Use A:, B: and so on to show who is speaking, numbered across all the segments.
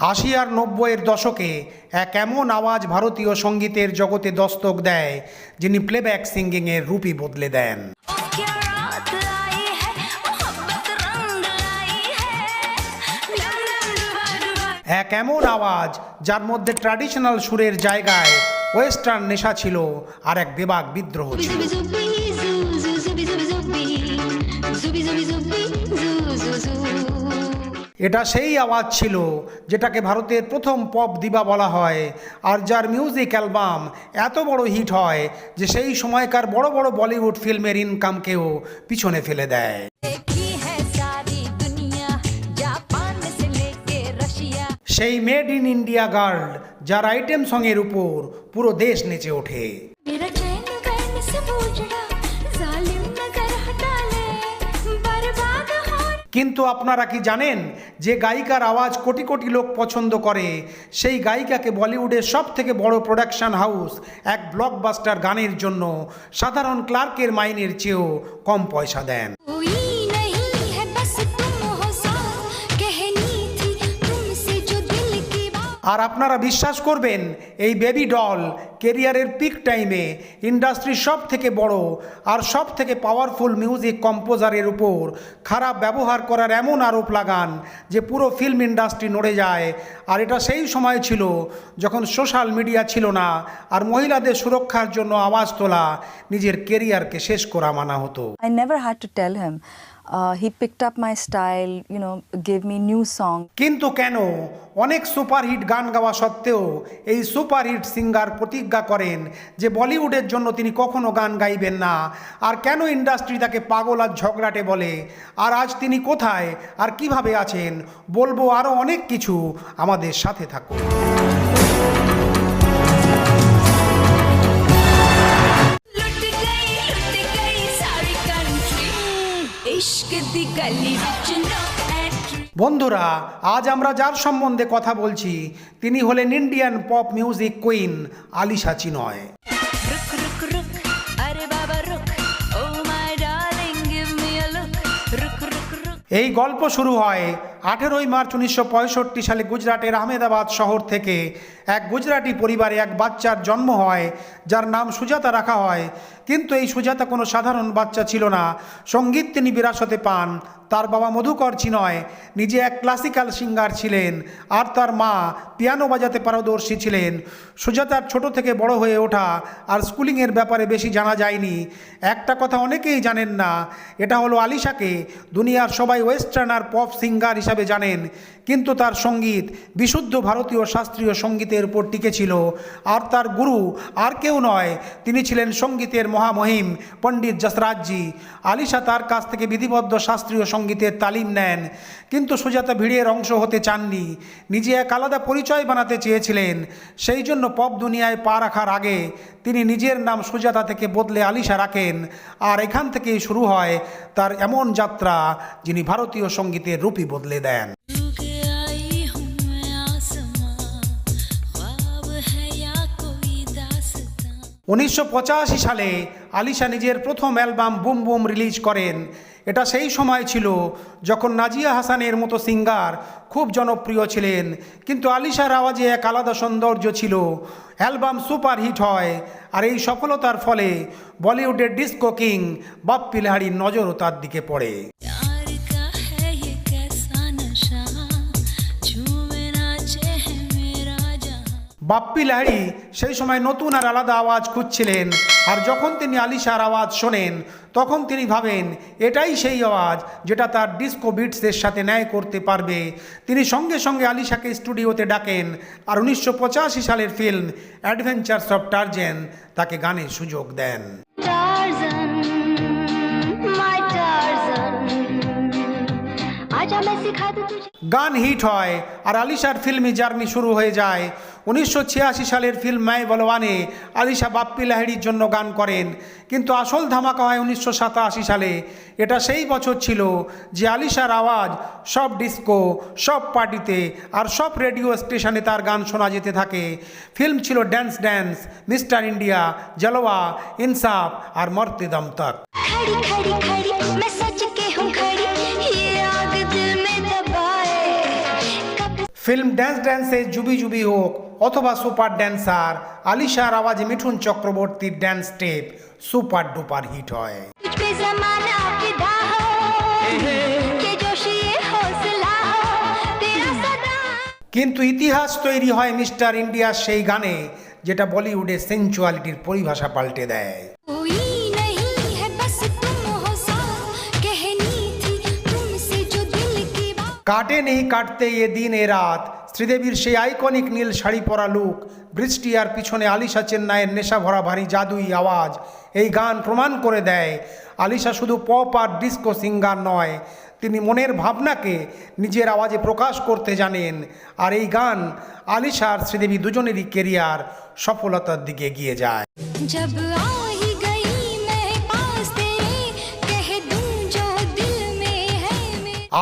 A: আশি আর ৯০-এর দশকে এক এমন আওয়াজ ভারতীয় সঙ্গীতের জগতে দস্তক দেয়, যিনি প্লেব্যাক সিঙ্গিংয়ের রূপই বদলে দেন। এক এমন আওয়াজ যার মধ্যে ট্র্যাডিশনাল সুরের জায়গায় ওয়েস্টার্ন নেশা ছিল আর এক বেবাক বিদ্রোহ ছিল। এটা সেই আওয়াজ ছিল যেটাকে ভারতের প্রথম পপ দিবা বলা হয়, আর যার মিউজিক অ্যালবাম এত বড় হিট হয় যে সেই সময়কার বড় বড় বলিউড ফিল্মের ইনকামকেও পিছনে ফেলে দেয়। সেই মেড ইন ইন্ডিয়া গার্ল, যার আইটেম সঙের উপর পুরো দেশ নেচে ওঠে। কিন্তু আপনারা কি জানেন যে গায়িকার আওয়াজ কোটি কোটি লোক পছন্দ করে, সেই গায়িকাকে বলিউডের সব থেকে বড় প্রোডাকশন হাউস এক ব্লকবাস্টার গানের জন্য সাধারণ ক্লার্কের মাইনের চেয়েও কম পয়সা দেন। আর আপনারা বিশ্বাস করবেন, এই বেবি ডল কেরিয়ারের পিক টাইমে ইন্ডাস্ট্রির সব থেকে বড় আর সব থেকে পাওয়ারফুল মিউজিক কম্পোজারের উপর খারাপ ব্যবহার করার এমন আরোপ লাগান যে পুরো ফিল্ম ইন্ডাস্ট্রি নড়ে যায়। আর এটা সেই সময় ছিল যখন সোশ্যাল মিডিয়া ছিল না, আর মহিলাদের সুরক্ষার জন্য আওয়াজ তোলা নিজের কেরিয়ারকে শেষ করা মানা হতো।
B: I never had to tell him. He picked up my style, gave me new song.
A: কিন্তু কেন অনেক সুপারহিট গান গাওয়া সত্ত্বেও এই সুপারহিট সিঙ্গার প্রতিজ্ঞা করেন যে বলিউডের জন্য তিনি কখনো গান গাইবেন না? আর কেন ইন্ডাস্ট্রি তাকে পাগল আর ঝগড়াটে বলে? আর আজ তিনি কোথায় আর কিভাবে আছেন বলবো আরও অনেক কিছু, আমাদের সাথে থাকুন। বন্ধুরা, আজ আমরা যার সম্বন্ধে কথা বলছি তিনি হলেন Indian pop music queen Alisha Chinai. এই গল্প শুরু হয় 18ই মার্চ 1965 সালে গুজরাটের আহমেদাবাদ শহর থেকে। এক গুজরাটি পরিবারে এক বাচ্চার জন্ম হয় যার নাম সুজাতা রাখা হয়। কিন্তু এই সুজাতা কোনো সাধারণ বাচ্চা ছিল না। সঙ্গীত তিনি বিরাসতে পান। তার বাবা মধুকর চিনয় নিজে এক ক্লাসিক্যাল সিঙ্গার ছিলেন, আর তার মা পিয়ানো বাজাতে পারদর্শী ছিলেন। সুজাতার ছোট থেকে বড় হয়ে ওঠা আর স্কুলিংয়ের ব্যাপারে বেশি জানা যায়নি। একটা কথা অনেকেই জানেন না, এটা হলো আলিশাকে দুনিয়ার সবাই ওয়েস্টার্ন আর পপ সিঙ্গার হিসাবে জানেন, কিন্তু তার সঙ্গীত বিশুদ্ধ ভারতীয় শাস্ত্রীয় সঙ্গীতের উপর টিকেছিল। আর তার গুরু আর কেউ নয়, তিনি ছিলেন সঙ্গীতের মহামহিম পণ্ডিত যশরাজজি। আলিশা তার কাছ থেকে বিধিবদ্ধ শাস্ত্রীয় সঙ্গীতের তালিম নেন, কিন্তু সুজাতা ভিড়ের অংশ হতে চাননি। নিজে এক আলাদা পরিচয় বানাতে চেয়েছিলেন। সেই জন্য পপ দুনিয়ায় পা রাখার আগে তিনি নিজের নাম সুজাতা থেকে বদলে আলিশা রাখেন। আর এখান থেকেই শুরু হয় তার এমন যাত্রা যিনি ভারতীয় সঙ্গীতের রূপই বদলে দেন। 1985 সালে আলিশা নিজের প্রথম অ্যালবাম বুম বুম রিলিজ করেন। এটা সেই সময় ছিল যখন নাজিয়া হাসানের মতো সিঙ্গার খুব জনপ্রিয় ছিলেন, কিন্তু আলিশার আওয়াজে এক আলাদা সৌন্দর্য ছিল। অ্যালবাম সুপারহিট হয়, আর এই সফলতার ফলে বলিউডের ডিস্কো কিং বাপ্পি লাহিড়ির নজরও তার দিকে পড়ে। বাপ্পি লাহিড়ি সেই সময় নতুন আর আলাদা আওয়াজ খুঁজছিলেন, আর যখন তিনি আলিশার আওয়াজ শোনেন তখন তিনি ভাবেন এটাই সেই আওয়াজ যেটা তার ডিস্কো বিটসের সাথে ন্যায় করতে পারবে। তিনি সঙ্গে সঙ্গে আলিশাকে স্টুডিওতে ডাকেন, আর 1985 সালের ফিল্ম অ্যাডভেঞ্চার্স অফ টার্জান তাকে গানের সুযোগ দেন। গান হিট হয়, আর আলিশার ফিল্মি জার্নি শুরু হয়ে যায়। 1986 সালের ফিল্ম मैं बलवाने আলিশা বাপ্পি লাহিড়ির জন্য গান করেন, কিন্তু আসল ধামাকা হয় 1987 সালে। এটা সেই বছর ছিল যে আলিশার আওয়াজ সব ডিস্কো, সব পার্টিতে আর সব রেডিও স্টেশনে তার গান শোনা যেতে থাকে। ফিল্ম ছিল dance dance, mister India, Jalwa, Insaaf আর মরতে দম তক। ফিল্ম ড্যান্স ড্যান্সে জুবি জুবি হোক অথবা সুপার ড্যান্সার, আলিশার আওয়াজে মিঠুন চক্রবর্তীর dance step super duper hit হয়। কিন্তু ইতিহাস তৈরি হয় মিস্টার ইন্ডিয়ার সেই গানে, যেটা বলিউডে সেন্সুয়ালিটির পরিভাষা পাল্টে দেয়। কাটে নেই কাটতে এ দিন এ রাত, শ্রীদেবীর সেই আইকনিক নীল শাড়ি পরা লুক, বৃষ্টি আর পিছনে আলিশা চেন্নাইয়ের নেশা ভরা ভারী জাদুই আওয়াজ, এই গান প্রমাণ করে দেয় আলিশা শুধু পপ আর ডিস্কো সিঙ্গার নয়, তিনি মনের ভাবনাকে নিজের আওয়াজে প্রকাশ করতে জানেন। আর এই গান আলিশা আর শ্রীদেবী দুজনেরই কেরিয়ার সফলতার দিকে এগিয়ে যায়।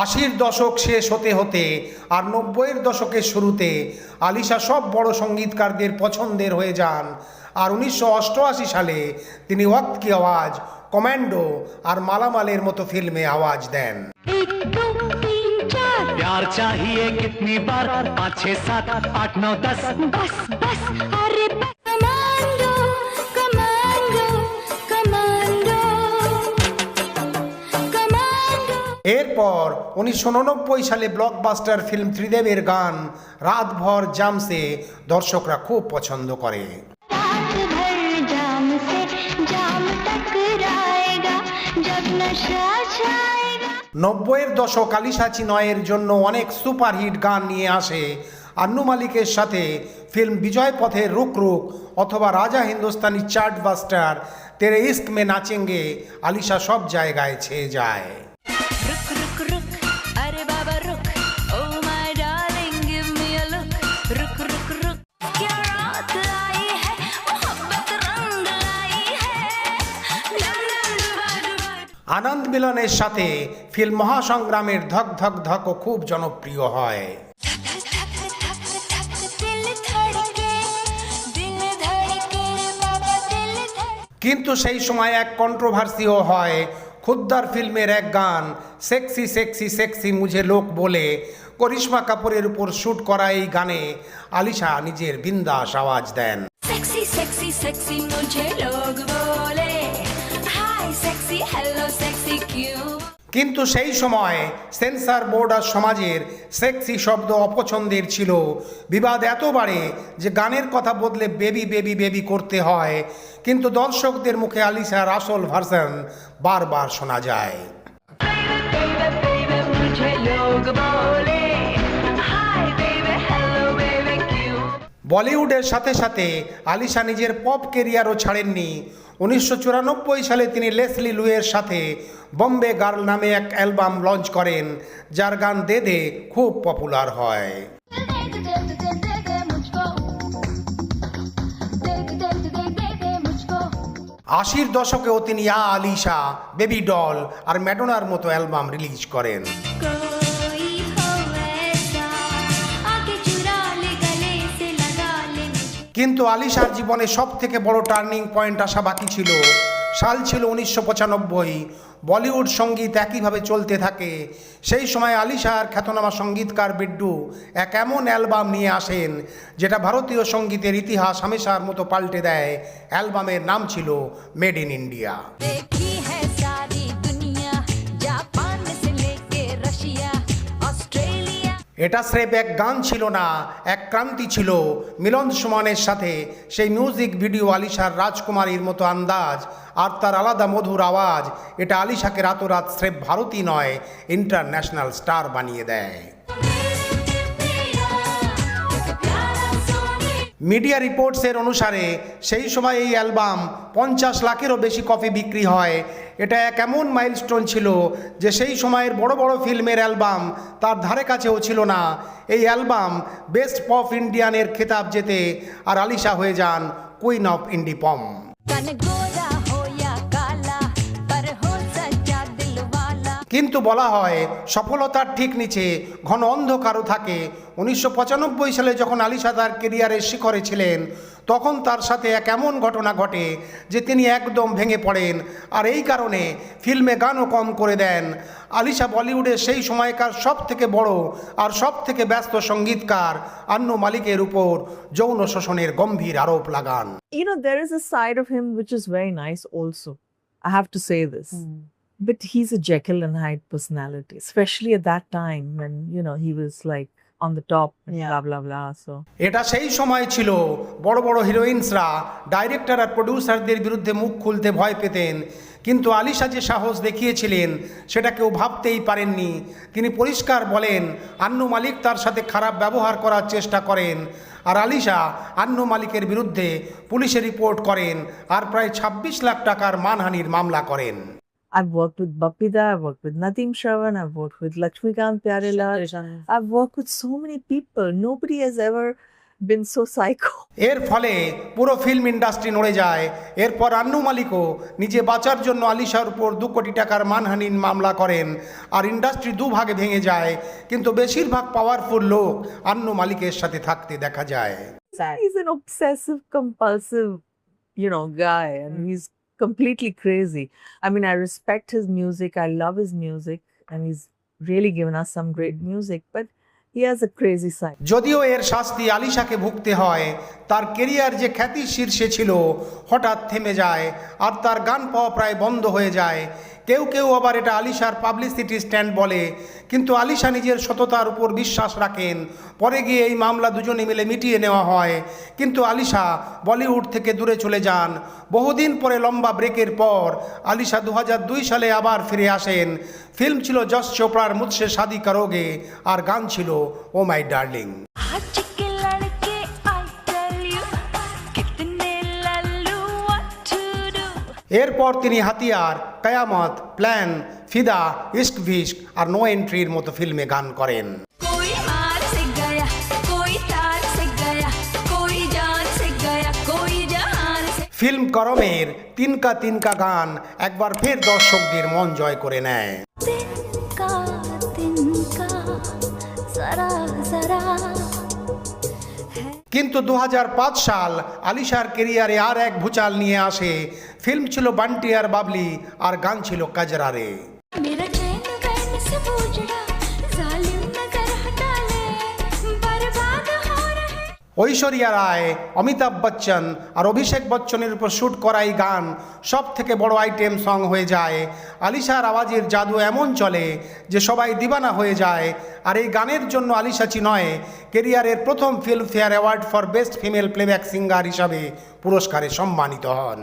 A: আশির দশক শেষ হতে হতে আর 90-এর দশকের শুরুতে আলিশা সব বড় সঙ্গীতকারদের পছন্দের হয়ে যান। আর 1988 সালে তিনি ওয়াক্ত কি আওয়াজ, কমান্ডো আর মালামালের মতো ফিল্মে আওয়াজ দেন।
C: प्यार चाहिए कितनी बार, 5 6 7 8 9 10 बस बस अरे कमांडो कमांडो कमांडो कमांडो।
A: এরপর 1989 সালে ব্লকবাস্টার ফিল্ম ত্রিদেবের গান রাতভর জামসে দর্শকরা খুব পছন্দ করে।
D: रात भर जाम से जाम टकराएगा जब नशा छाएगा।
A: 90-এর দশক আলিশা চিনয়ের জন্য অনেক সুপারহিট গান নিয়ে আসে। আন্নু মালিকের সাথে ফিল্ম বিজয় পথের রুক রুক অথবা রাজা হিন্দুস্তানি চার্ট বাস্টার তেরে ইস্ক মে নাচেঙ্গে আলিশা সব জায়গায় ছেয়ে যায়।
D: रुक रुक रुक अरे बाबा रुक oh my darling give me a look रुक रुक रुक क्या रात आई है मोहब्बत रंग लाई है डम डम डुबा डुबा।
A: আনন্দ মিলনের সাথে ফিল্ম মহাসংগ্রামের ধক ধক ধকও খুব জনপ্রিয় হয়।
D: दिल धड़के बाबा दिल धड़के।
A: কিন্তু সেই সময় এক কন্ট্রোভার্সিও হয়। খুদ্দার ফিল্মের এক গান সেক্সি সেক্সি সেক্সি মুঝে লোক বলে করিশ্মা কাপুরের উপর শ্যুট করা এই গানে আলিশা নিজের বিন্দাস আওয়াজ দেন।
D: सेक्सी सेक्सी सेक्सी मुझे लोग बोले हाय सेक्सी हेलो सेक्सी क्यों।
A: কিন্তু সেই সময় সেন্সর বোর্ড আর সমাজের সেক্সি শব্দ অপছন্দের ছিল। বিবাদ এত বাড়ে যে গানের কথা বদলে বেবি বেবি বেবি করতে হয়। কিন্তু দর্শকদের মুখে আলিশার আসল ভার্সন বারবার শোনা যায়।
D: मुझे लोग बोले हाय बेबी हेलो बेबी क्यों।
A: বলিউডের সাথে সাথে আলিশা নিজের পপ কেরিয়ারও ছাড়েননি। 1994 সালে তিনি লেসলি লুয়ের সাথে বম্বে গার্ল নামে এক অ্যালবাম লঞ্চ করেন, যার গান দে দে খুব পপুলার হয়। আশির দশকেও তিনি আ আলিশা, বেবি ডল আর ম্যাডোনার মতো অ্যালবাম রিলিজ করেন।
D: कोई हो ऐसा आके चुरा ले गले से लगा ले मुझे।
A: কিন্তু আলিশার জীবনে সব থেকে বড় টার্নিং পয়েন্ট আসা বাকি ছিল। সাল ছিল 1995। বলিউড সঙ্গীত একইভাবে চলতে থাকে। সেই সময় আলিশার খ্যাতনামা সঙ্গীতকার বিড্ডু এক এমন অ্যালবাম নিয়ে আসেন যেটা ভারতীয় সঙ্গীতের ইতিহাস হামেশার মতো পাল্টে দেয়। অ্যালবামের নাম ছিল মেড ইন ইন্ডিয়া।
D: देखी है सारी दुनिया जापान से लेके रशिया ऑस्ट्रेलिया।
A: এটা স্রেফ এক গান ছিল না, এক ক্রান্তি ছিল। মিলন সুমনের সাথে সেই মিউজিক ভিডিও, আলিশার রাজকুমারীর মতো আন্দাজ আর তার আলাদা মধুর আওয়াজ, এটা আলিশাকে রাতোরাত স্রেফ ভারতী নয়, ইন্টারন্যাশনাল স্টার বানিয়ে দেয়। মিডিয়া রিপোর্টসের অনুসারে সেই সময় এই অ্যালবাম 50 লাখেরও বেশি কপি বিক্রি হয়। এটা এক এমন মাইলস্টোন ছিল যে সেই সময়ের বড় বড় ফিল্মের অ্যালবাম তার ধারে কাছেও ছিল না। এই অ্যালবাম বেস্ট পপ ইন্ডিয়ানের খেতাব জেতে আর আলিশা হয়ে যান কুইন অফ ইন্ডি পপ। কিন্তু বলা হয় সফলতার ঠিক নিচে ঘন অন্ধকারও থাকে। 1995 সালে যখন আলিশা তার কেরিয়ারের শিখরে ছিলেন, তখন তার সাথে এক এমন ঘটনা ঘটে যে তিনি একদম ভেঙে পড়েন, আর এই কারণে ফিল্মে গানও কম করে দেন। আলিশা বলিউডের সেই সময়কার সব থেকে বড় আর সব থেকে ব্যস্ত সঙ্গীতকার আন্নু মালিকের উপর যৌন শোষণের গম্ভীর আরোপ লাগান।
E: You know, there is a side of him which is very nice also. I have to say this. But he's a Jekyll and Hyde personality, especially at that time when, you know, he was like on the top and blah, blah, blah. So,
A: এটা সেই সময় ছিল বড় বড় হিরোইন্সরা director আর প্রডিউসারদের বিরুদ্ধে মুখ খুলতে ভয় পেতেন, কিন্তু আলিশা যে সাহস দেখিয়েছিলেন সেটা কেউ ভাবতেই পারেননি। তিনি পরিষ্কার বলেন আন্নু মালিক তার সাথে খারাপ ব্যবহার করার চেষ্টা করেন, আর আলিশা আন্নু মালিকের বিরুদ্ধে পুলিশে রিপোর্ট করেন আর প্রায় 26 লাখ টাকার মানহানির মামলা করেন।
E: I've worked with Bappida, I've worked with Nadeem Shravan, I've worked with Lakshmikant Pyarelal. I've worked with so many people. Nobody has ever been so psycho.
A: এর ফলে পুরো ফিল্ম ইন্ডাস্ট্রি নড়ে যায়। এরপর আন্নু মালিকও নিজে বাঁচার জন্য আলিশার উপর 2 কোটি টাকার মানহানির মামলা করেন, আর ইন্ডাস্ট্রি দুভাগে ভেঙে যায়। কিন্তু বেশিরভাগ পাওয়ারফুল লোক আন্নু মালিকের সাথে থাকতে দেখা যায়।
E: He's an obsessive, compulsive, you know, guy, and he's completely crazy. I mean, I respect his music, I love his music, and he's really given us some great music, but he has a crazy side.
A: যদিও এর শাস্তি আলিশাকে ভুগতে হয়, তার career যে খ্যাতির শীর্ষে ছিল হঠাৎ থেমে যায় আর তার গান পাওয়া প্রায় বন্ধ হয়ে যায়। কেউ কেউ আবার এটা আলিশার পাবলিসিটি স্ট্যান্ড বলে, কিন্তু আলিশা নিজের সততার উপর বিশ্বাস রাখেন। পরে গিয়ে এই মামলা দুজনে মিলে মিটিয়ে নেওয়া হয়, কিন্তু আলিশা বলিউড থেকে দূরে চলে যান। বহুদিন পরে লম্বা ব্রেকের পর আলিশা 2002 সালে আবার ফিরে আসেন। ফিল্ম ছিল যশ চোপড়ার মুঝসে শাদি করোগে, আর গান ছিল ও মাই ডার্লিং।
D: आज के लड़के I tell you कितने लल्लू what to do।
A: এরপর তিনি হাতিয়ার, কয়ামত, প্ল্যান, ফিদা, ইস্ক ভিস্ক আর নো এন্ট্রির মতো ফিল্মে গান করেন।
D: कोई मार से गया, कोई तार से गया, कोई जान से गया, कोई जहान से।
A: ফিল্ম করমের তিনকা তিনকা গান একবার ফের দর্শকদের মন জয় করে নেয়।
D: तिनका जरा जरा
A: কিন্তু 2005 সাল আলিশার কেরিয়ারে আর এক ভূচাল নিয়ে আসে। ফিল্ম ছিল বান্টি আর বাবলি, আর গান ছিল কাজরা রে।
D: मेरा चैन वैन से उजड़ा, जालिम नजर हटा ले, बर्बाद हो रहे।
A: ঐশ্বরিয়া রায়, অমিতাভ বচ্চন আর অভিষেক বচ্চনের উপর শ্যুট করা এই গান সব থেকে বড় আইটেম সং হয়ে যায়। আলিশার আওয়াজের জাদু এমন চলে যে সবাই দিবানা হয়ে যায়, আর এই গানের জন্য আলিশা চিনয় কেরিয়ারের প্রথম Filmfare award for best female playback singer হিসাবে পুরস্কারে সম্মানিত হন।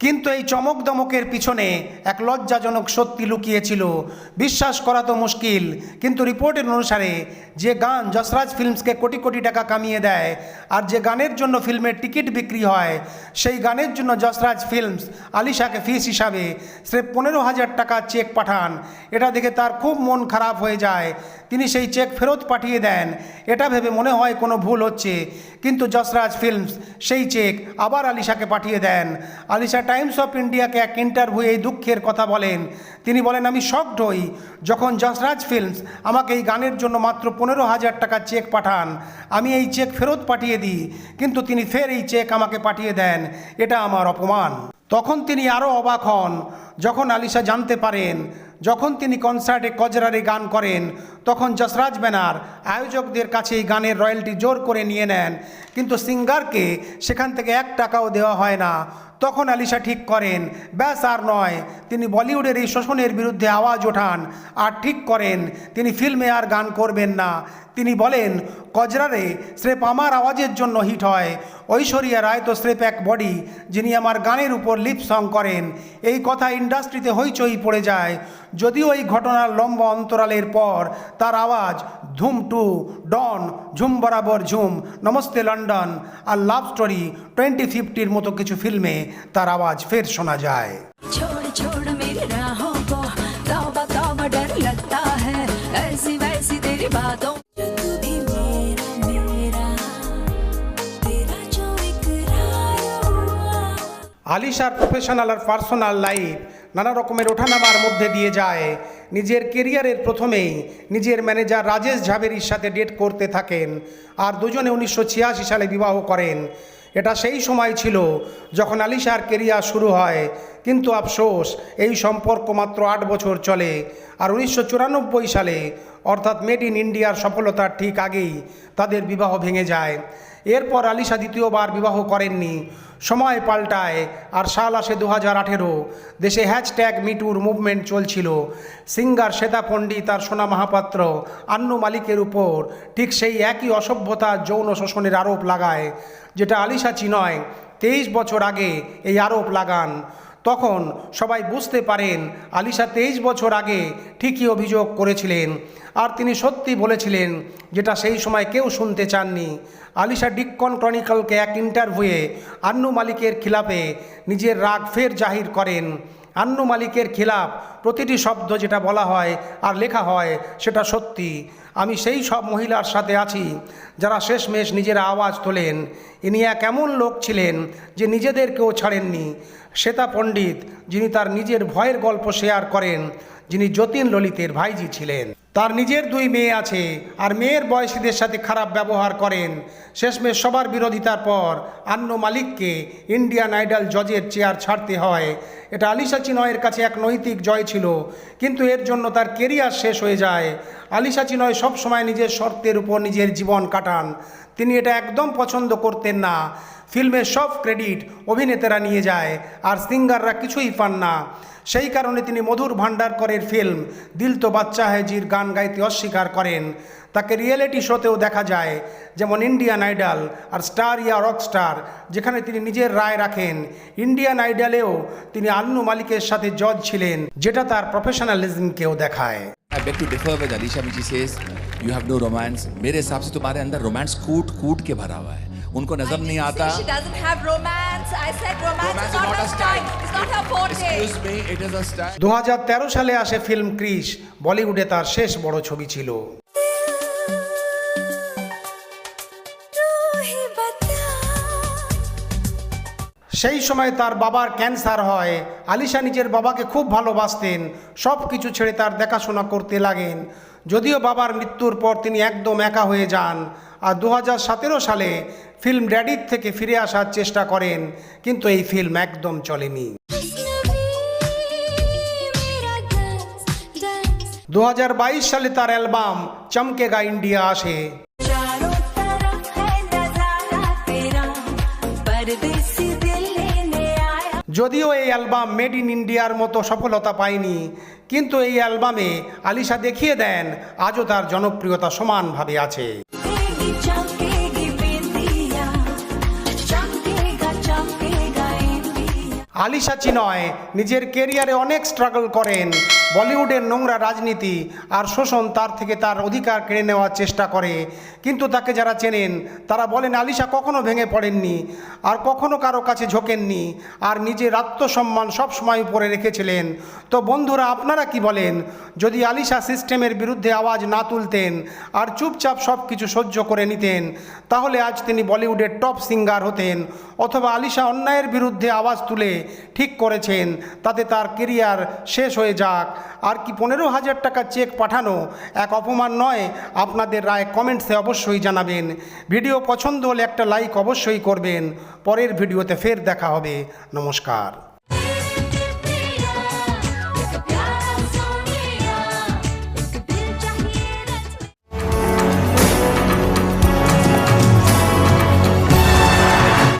A: কিন্তু এই চমক দমকের পিছনে এক লজ্জাজনক সত্যি লুকিয়েছিল। বিশ্বাস করা তো মুশকিল, কিন্তু রিপোর্টের অনুসারে যে গান যশরাজ ফিল্মসকে কোটি কোটি টাকা কামিয়ে দেয়, আর যে গানের জন্য ফিল্মের টিকিট বিক্রি হয়, সেই গানের জন্য যশরাজ ফিল্মস আলিশাকে ফিস হিসাবে স্রেফ 15,000 টাকার চেক পাঠান। এটা দেখে তার খুব মন খারাপ হয়ে যায়। তিনি সেই চেক ফেরত পাঠিয়ে দেন। এটা ভেবে মনে হয় কোনো ভুল হচ্ছে, কিন্তু যশরাজ ফিল্মস সেই চেক আবার আলিশাকে পাঠিয়ে দেন। আলিশা টাইমস অফ ইন্ডিয়াকে এক ইন্টারভিউয়ে এই দুঃখের কথা বলেন। তিনি বলেন, আমি শকড হই যখন যশরাজ ফিল্মস আমাকে এই গানের জন্য মাত্র 15,000 টাকার চেক পাঠান। আমি এই চেক ফেরত পাঠিয়ে দিই, কিন্তু তিনি ফের এই চেক আমাকে পাঠিয়ে দেন। এটা আমার অপমান। তখন তিনি আরও অবাক হন যখন আলিশা জানতে পারেন যখন তিনি কনসার্টে কজরারে গান করেন, তখন যশরাজ ব্যানার আয়োজকদের কাছে এই গানের রয়্যালটি জোর করে নিয়ে নেন, কিন্তু সিঙ্গারকে সেখান থেকে 1 টাকাও দেওয়া হয় না। তখন আলিশা ঠিক করেন ব্যাস আর নয়, তিনি বলিউডের এই শোষণের বিরুদ্ধে আওয়াজ ওঠান আর ঠিক করেন তিনি ফিল্মে আর গান করবেন না। তিনি বলেন, কজরারে স্রেফ আমার আওয়াজের জন্য হিট হয়, ঐশ্বরিয়া রায় তো স্রেফ এক বডি যিনি আমার গানের উপর লিপ সং করেন। এই কথা ইন্ডাস্ট্রিতে হইচই পড়ে যায়। যদিও এই ঘটনার লম্বা অন্তরালের পর তার আওয়াজ ধুম 2, ডন, ঝুম বরাবর ঝুম, নমস্তে লন্ডন আর লাভ স্টোরি 2050 মতো কিছু ফিল্মে তার আওয়াজ ফের শোনা যায়।
D: छोड़ छोड़ मेरी राहों को, तौबा तौबा डर लगता है ऐसी वैसी तेरी बातों। तू भी मेरा मेरा, तेरा जो इकरार हुआ
A: আলিশার প্রফেশনাল আর পার্সোনাল লাইফ নানা রকমের ওঠানামার মধ্যে দিয়ে যায়। নিজের কেরিয়ারের প্রথমেই নিজের ম্যানেজার রাজেশ ঝাবেরির সাথে ডেট করতে থাকেন আর দুজনে 1986 সালে বিবাহ করেন। এটা সেই সময় ছিল যখন আলিশার কেরিয়ার শুরু হয়, কিন্তু আফসোস এই সম্পর্ক মাত্র 8 বছর চলে। আর 1994 সালে অর্থাৎ মেড ইন ইন্ডিয়ার সফলতার ঠিক আগেই তাদের বিবাহ ভেঙে যায়। এরপর আলিশা দ্বিতীয়বার বিবাহ করেননি। সময় পাল্টায় আর সাল আসে 2018। দেশে #মিটুর মুভমেন্ট চলছিল। সিঙ্গার শ্বেতা পণ্ডিত আর সোনা মহাপাত্র আন্নু মালিকের উপর ঠিক সেই একই অসভ্যতা যৌন শোষণের আরোপ লাগায়, যেটা আলিশা চিনয় 23 বছর আগে এই আরোপ লাগান। তখন সবাই বুঝতে পারেন আলিশা 23 বছর আগে ঠিকই অভিযোগ করেছিলেন আর তিনি সত্যি বলেছিলেন, যেটা সেই সময় কেউ শুনতে চাননি। আলিশা ডিক্কন ক্রনিকলকে এক ইন্টারভিউয়ে আন্নু মালিকের খিলাফে নিজের রাগ ফের জাহির করেন। আন্নু মালিকের খিলাফ প্রতিটি শব্দ যেটা বলা হয় আর লেখা হয় সেটা সত্যি। আমি সেই সব মহিলার সাথে আছি যারা শেষমেশ নিজেরা আওয়াজ তোলেন। ইনি এক এমন লোক ছিলেন যে নিজেদেরকেও ছাড়েননি। শ্বেতা পণ্ডিত, যিনি তার নিজের ভয়ের গল্প শেয়ার করেন, যিনি যতীন ললিতের ভাইজি ছিলেন। তার নিজের 2 মেয়ে আছে আর মেয়ের বয়সীদের সাথে খারাপ ব্যবহার করেন। শেষমেশ সবার বিরোধিতার পর আন্নু মালিককে ইন্ডিয়ান আইডল জজের চেয়ার ছাড়তে হয়। এটা আলিশা চিনয়ের কাছে এক নৈতিক জয় ছিল, কিন্তু এর জন্য তার কেরিয়ার শেষ হয়ে যায়। আলিশা চিনয় সবসময় নিজের শর্তের উপর নিজের জীবন কাটান। তিনি এটা একদম পছন্দ করতেন না। ফিল্মের সব ক্রেডিট অভিনেতারা নিয়ে যায় আর সিঙ্গাররা কিছুই পান না। সেই কারণে তিনি মধুর ভান্ডারকরের ফিল্ম দিল তো বাচ্চা হ্যাজির গান গাইতে অস্বীকার করেন। তাকে রিয়েলিটি শোতেও দেখা যায়, যেমন ইন্ডিয়ান আইডল আর স্টার ইয়া রকস্টার, যেখানে তিনি নিজের রায় রাখেন। ইন্ডিয়ান আইডলেও তিনি আন্নু মালিকের সাথে জজ ছিলেন, যেটা তার প্রফেশনালিজমকেও দেখায়।
F: I beg to differ with Alisha when she says you have no romance. मेरे हिसाब से तुम्हारे अंदर रोमांस कूट के भरा हुआ है. उनको नजर नहीं आता.
G: She doesn't have romance. I said romance is not her style. It's not her forte.
F: Excuse me, it is a style.
A: 2013 সালে আসে ফিল্ম ক্রিশ। বলিউডে তার শেষ বড় ছবি ছিল। সেই সময় তার বাবার ক্যান্সার হয়। আলিশা নিজের বাবাকে খুব ভালোবাসতেন, সব কিছু ছেড়ে তার দেখাশোনা করতে লাগেন। যদিও বাবার মৃত্যুর পর তিনি একদম একা হয়ে যান আর 2017 সালে ফিল্ম ড্যাডির থেকে ফিরে আসার চেষ্টা করেন, কিন্তু এই ফিল্ম একদম চলেনি। 2022 সালে তার অ্যালবাম চমকেগা ইন্ডিয়া আসে।
D: चारों तरफ है नजारा तेरा परदेसी दिल लेने आया।
A: যদিও এই অ্যালবাম মেড ইন ইন্ডিয়ার মতো সফলতা পায়নি, কিন্তু এই অ্যালবামে আলিশা দেখিয়ে দেন আজও তার জনপ্রিয়তা সমানভাবে আছে।
D: चमकेगी चमकेगी बिंदिया चमकेगा चमकेगा इंडिया।
A: আলিশা চিনয় নিজের কেরিয়ারে অনেক স্ট্রাগল করেন। বলিউডের নোংরা রাজনীতি আর শোষণ তার থেকে তার অধিকার কেড়ে নেওয়ার চেষ্টা করে, কিন্তু তাকে যারা চেনেন তারা বলেন আলিশা কখনো ভেঙে পড়েননি আর কখনো কারো কাছে ঝোঁকেননি আর নিজের আত্মসম্মান সবসময় উপরে রেখেছিলেন। তো বন্ধুরা, আপনারা কি বলেন? যদি আলিশা সিস্টেমের বিরুদ্ধে আওয়াজ না তুলতেন আর চুপচাপ সব কিছু সহ্য করে নিতেন, তাহলে আজ তিনি বলিউডের টপ সিঙ্গার হতেন। অথবা আলিশা অন্যায়ের বিরুদ্ধে আওয়াজ তুলে ঠিক করেছেন, তাতে তার কেরিয়ার শেষ হয়ে যাক। আর কি 15,000 টাকা চেক পাঠানো এক অপমান নয়? আপনাদের রায় কমেন্টসে অবশ্যই জানাবেন। ভিডিও পছন্দ হলে একটা লাইক অবশ্যই করবেন। পরের ভিডিওতে ফের দেখা হবে। নমস্কার।